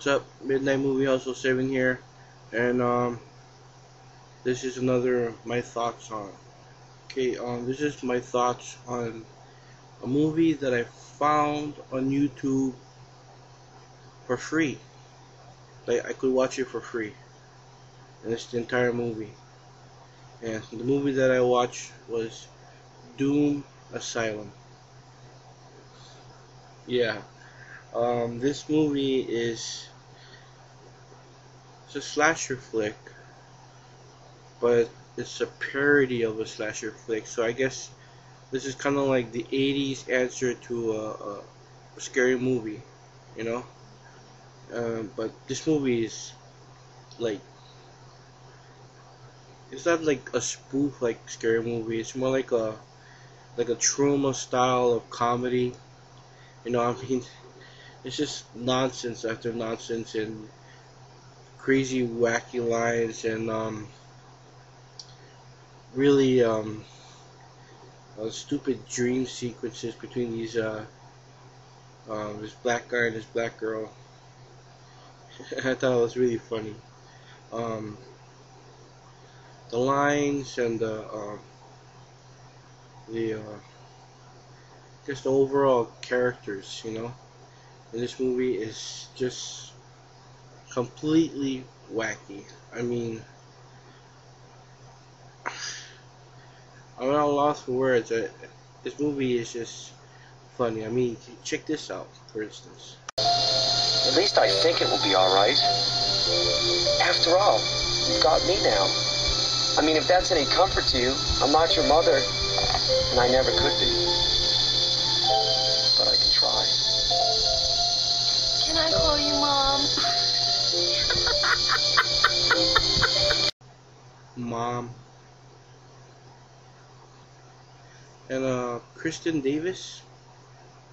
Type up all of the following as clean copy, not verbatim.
What's up? Midnight Movie Hustle 7 here, and this is another my thoughts on. This is my thoughts on a movie that I found on YouTube for free. Like I could watch it for free, and it's the entire movie. And the movie that I watched was Asylum. Yeah, this movie is it's a slasher flick, but it's a parody of a slasher flick. So I guess this is kind of like the '80s answer to a scary movie, you know. But this movie is like it's not like a spoof like scary movie. It's more like a trauma style of comedy. You know, I mean, it's just nonsense after nonsense and crazy wacky lines and really stupid dream sequences between these this black guy and this black girl. I thought it was really funny. Um, the lines and the just the overall characters, you know, in this movie is just completely wacky. I mean, I'm at a loss for words. This movie is just funny. I mean, check this out, for instance. At least I think it will be alright. After all, you've got me now. I mean, if that's any comfort to you, I'm not your mother, and I never could be. But I can try. Can I call you Mom? Mom. And Kristen Davis,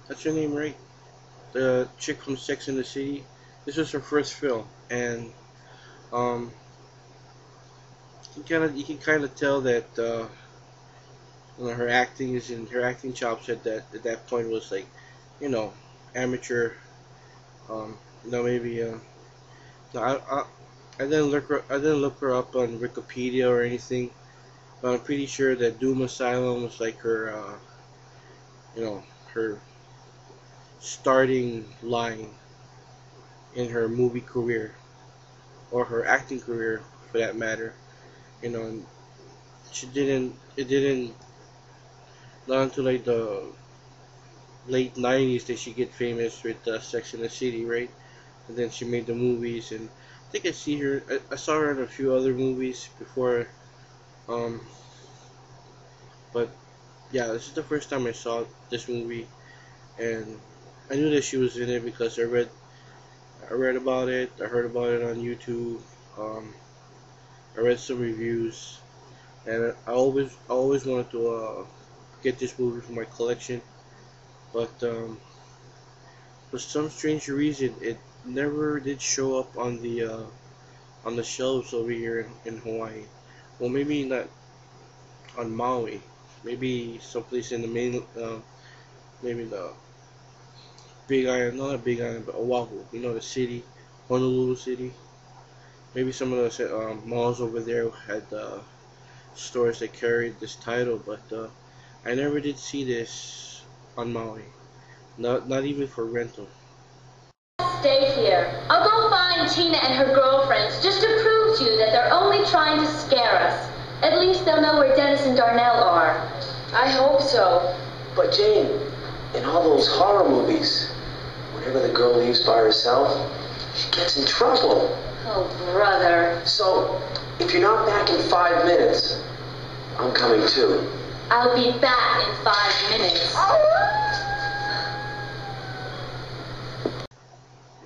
that's her name, right? The chick from Sex and the City. This was her first film, and you can kind of tell that you know, her acting chops at that point was like, you know, amateur. You know, maybe no, I didn't look her up on Wikipedia or anything, but I'm pretty sure that Doom Asylum was like her you know, her starting line in her movie career, or her acting career for that matter. You know, and it didn't, not until like the late 90s did she get famous with Sex and the City, right? And then she made the movies, and I think I saw her in a few other movies before, um, but yeah, this is the first time I saw this movie, and I knew that she was in it because I read about it, I heard about it on YouTube, I read some reviews, and I always wanted to get this movie for my collection, but for some strange reason it never did show up on the shelves over here in Hawaii. Well, maybe not on Maui, maybe someplace in the main, maybe the Big Island, not a Big Island, but Oahu. You know, the city, Honolulu City. Maybe some of the malls over there had stores that carried this title, but I never did see this on Maui. Not even for rental. Stay here. I'll go find Tina and her girlfriends just to prove to you that they're only trying to scare us. At least they'll know where Dennis and Darnell are. I hope so. But Jane, in all those horror movies, whenever the girl leaves by herself, she gets in trouble. Oh, brother. So, if you're not back in 5 minutes, I'm coming too. I'll be back in 5 minutes.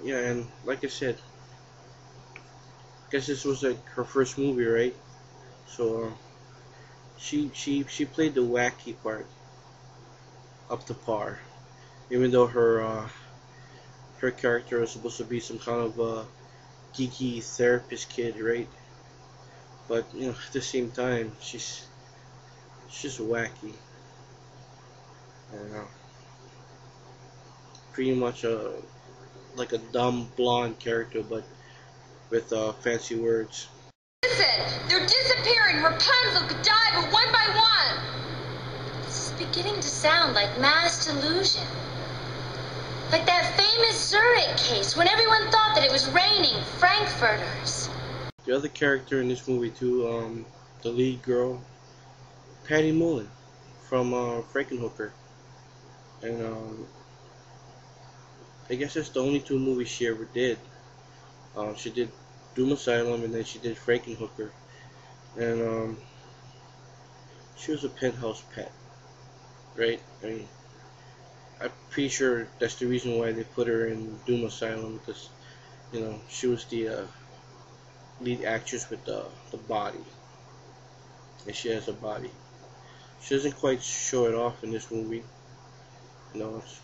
Yeah, and like I said, I guess this was like her first movie, right? So she played the wacky part up to par, even though her character was supposed to be some kind of geeky therapist kid, right? But you know, at the same time, she's just wacky. And pretty much like a dumb blonde character, but with fancy words. Listen, they're disappearing. Rapunzel, Godiva, one by one. This is beginning to sound like mass delusion. Like that famous Zurich case when everyone thought that it was raining Frankfurters. The other character in this movie too, the lead girl, Patty Mullen from Frankenhooker, and I guess that's the only two movies she ever did. She did Doom Asylum, and then she did Frankenhooker, and she was a penthouse pet, right? I mean, I'm pretty sure that's the reason why they put her in Doom Asylum, because she was the lead actress with the body, and she has a body. She doesn't quite show it off in this movie. It's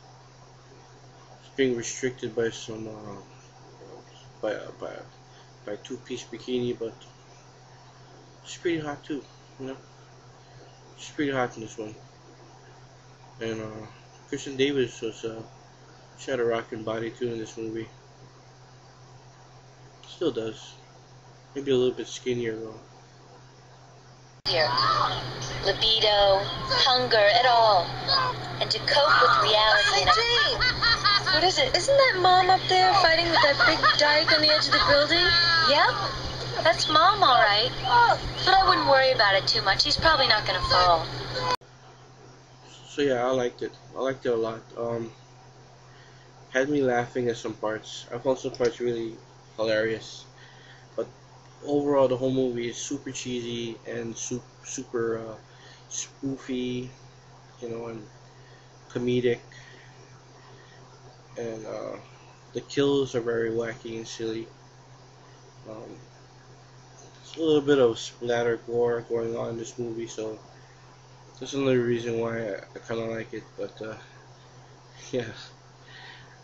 being restricted by some by a two-piece bikini, but she's pretty hot too. She's pretty hot in this one. And Kristen Davis she had a rocking body too in this movie. Still does. Maybe a little bit skinnier though. Here, libido, hunger, et al. And to cope with reality. Jane! What is it? Isn't that Mom up there fighting with that big dyke on the edge of the building? Yep, that's Mom, all right. But I wouldn't worry about it too much. He's probably not gonna fall. So yeah, I liked it. I liked it a lot. Had me laughing at some parts. I found some parts really hilarious. But overall, the whole movie is super cheesy and super spoofy, and comedic. And the kills are very wacky and silly. There's a little bit of splatter gore going on in this movie, so that's another reason why I kind of like it. But yeah,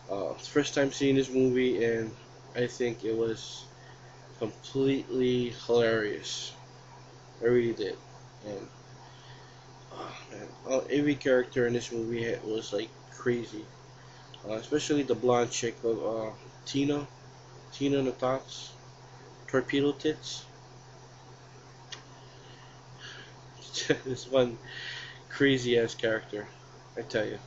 it's the first time seeing this movie, and I think it was completely hilarious. I really did. And man, every character in this movie was like crazy, especially the blonde chick of Tina and the Tots, Torpedo Tits. This one crazy ass character, I tell you.